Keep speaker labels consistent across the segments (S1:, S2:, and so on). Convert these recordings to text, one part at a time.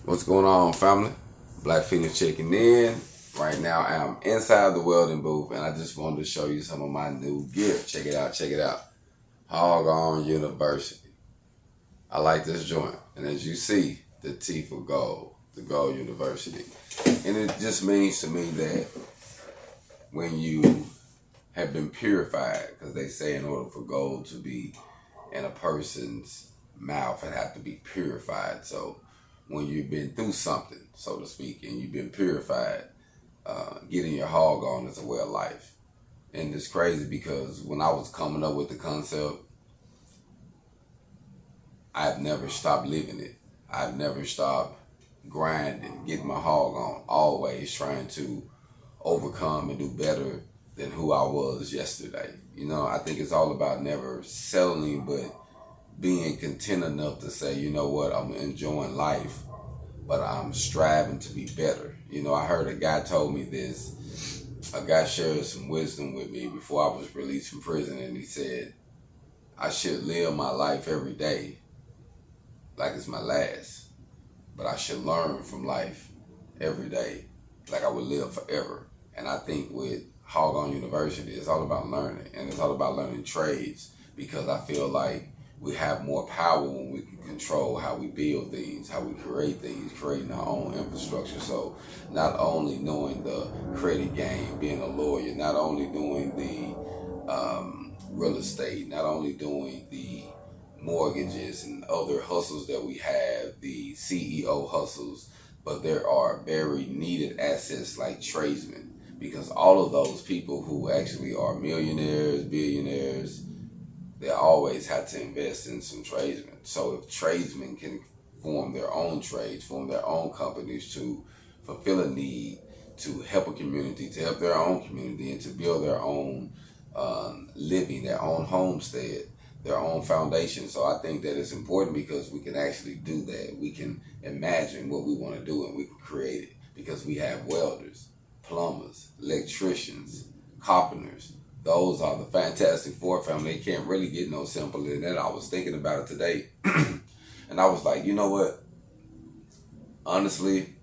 S1: What's going on, family? Black Phoenix checking in. Right now, I'm inside the welding booth, and I just wanted to show you some of my new gear. Check it out, check it out. HogOn University. I like this joint, and as you see, the T for gold, the Gold University. And it just means to me that when you have been purified, because they say in order for gold to be in a person's mouth, it has to be purified. So when you've been through something, so to speak, and you've been purified, getting your hog on is a way of life. And it's crazy because when I was coming up with the concept, I've never stopped living it. I've never stopped grinding, getting my hog on, always trying to overcome and do better than who I was yesterday. You know, I think it's all about never settling, but being content enough to say, you know what, I'm enjoying life, but I'm striving to be better. You know, I heard a guy told me this. A guy shared some wisdom with me before I was released from prison, and he said, I should live my life every day like it's my last, but I should learn from life every day like I would live forever. And I think with HogOn University, it's all about learning, and it's all about learning trades, because I feel like we have more power when we can control how we build things, how we create things, creating our own infrastructure. So not only knowing the credit game, being a lawyer, not only doing the real estate, not only doing the mortgages and other hustles that we have, the CEO hustles, but there are very needed assets like tradesmen, because all of those people who actually are millionaires, billionaires, they always have to invest in some tradesmen. So if tradesmen can form their own trades, form their own companies to fulfill a need, to help a community, to help their own community, and to build their own living, their own homestead, their own foundation. So I think that it's important because we can actually do that. We can imagine what we want to do and we can create it, because we have welders, plumbers, electricians, carpenters. Those are the Fantastic Four, family. They can't really get no simpler than that. I was thinking about it today, and I was like, you know what? Honestly,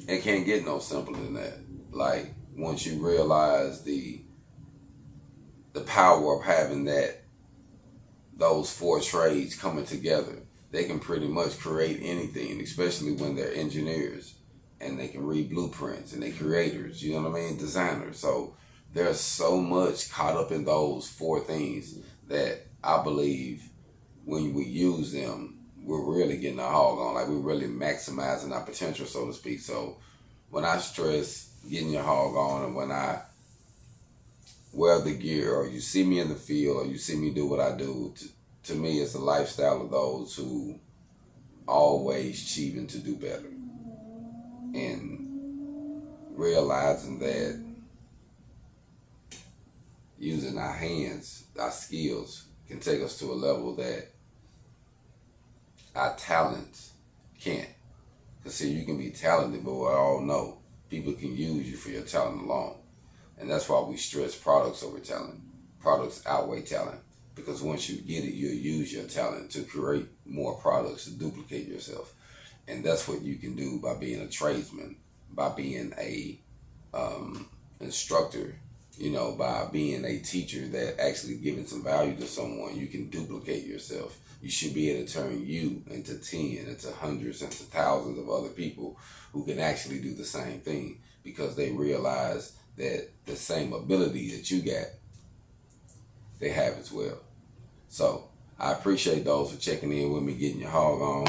S1: it can't get no simpler than that. Like, once you realize the power of having those four trades coming together, they can pretty much create anything, especially when they're engineers and they can read blueprints, and they're creators, you know what I mean? Designers. So there's so much caught up in those four things that I believe when we use them, we're really getting our hog on. Like, we're really maximizing our potential, so to speak. So when I stress getting your hog on, and when I wear the gear, or you see me in the field, or you see me do what I do, to me, it's a lifestyle of those who always achieving to do better, and realizing that using our hands, our skills, can take us to a level that our talents can't. Because see, you can be talented, but we all know people can use you for your talent alone. And that's why we stress products over talent. Products outweigh talent. Because once you get it, you'll use your talent to create more products, to duplicate yourself. And that's what you can do by being a tradesman, by being a instructor, you know, by being a teacher that actually giving some value to someone. You can duplicate yourself. You should be able to turn you into 10, into hundreds, into thousands of other people who can actually do the same thing, because they realize that the same ability that you got, they have as well. So I appreciate those for checking in with me, getting your hog on.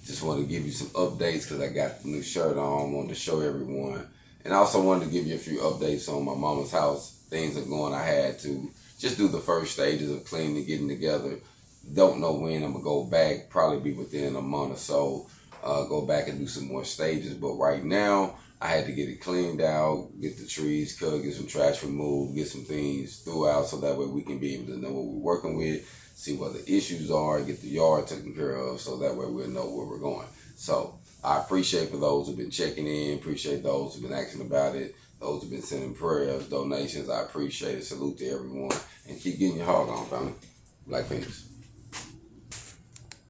S1: Just want to give you some updates because I got the new shirt on. Wanted to show everyone. And I also wanted to give you a few updates on my mama's house. Things are going. I had to just do the first stages of cleaning and getting together. Don't know when I'm going to go back. Probably be within a month or so. Go back and do some more stages. But right now, I had to get it cleaned out, get the trees cut, get some trash removed, get some things throughout, so that way we can be able to know what we're working with, see what the issues are, get the yard taken care of, so that way we'll know where we're going. So I appreciate for those who've been checking in, appreciate those who've been asking about it, those who've been sending prayers, donations. I appreciate it. Salute to everyone, and keep getting your hog on, family. Black Phoenix.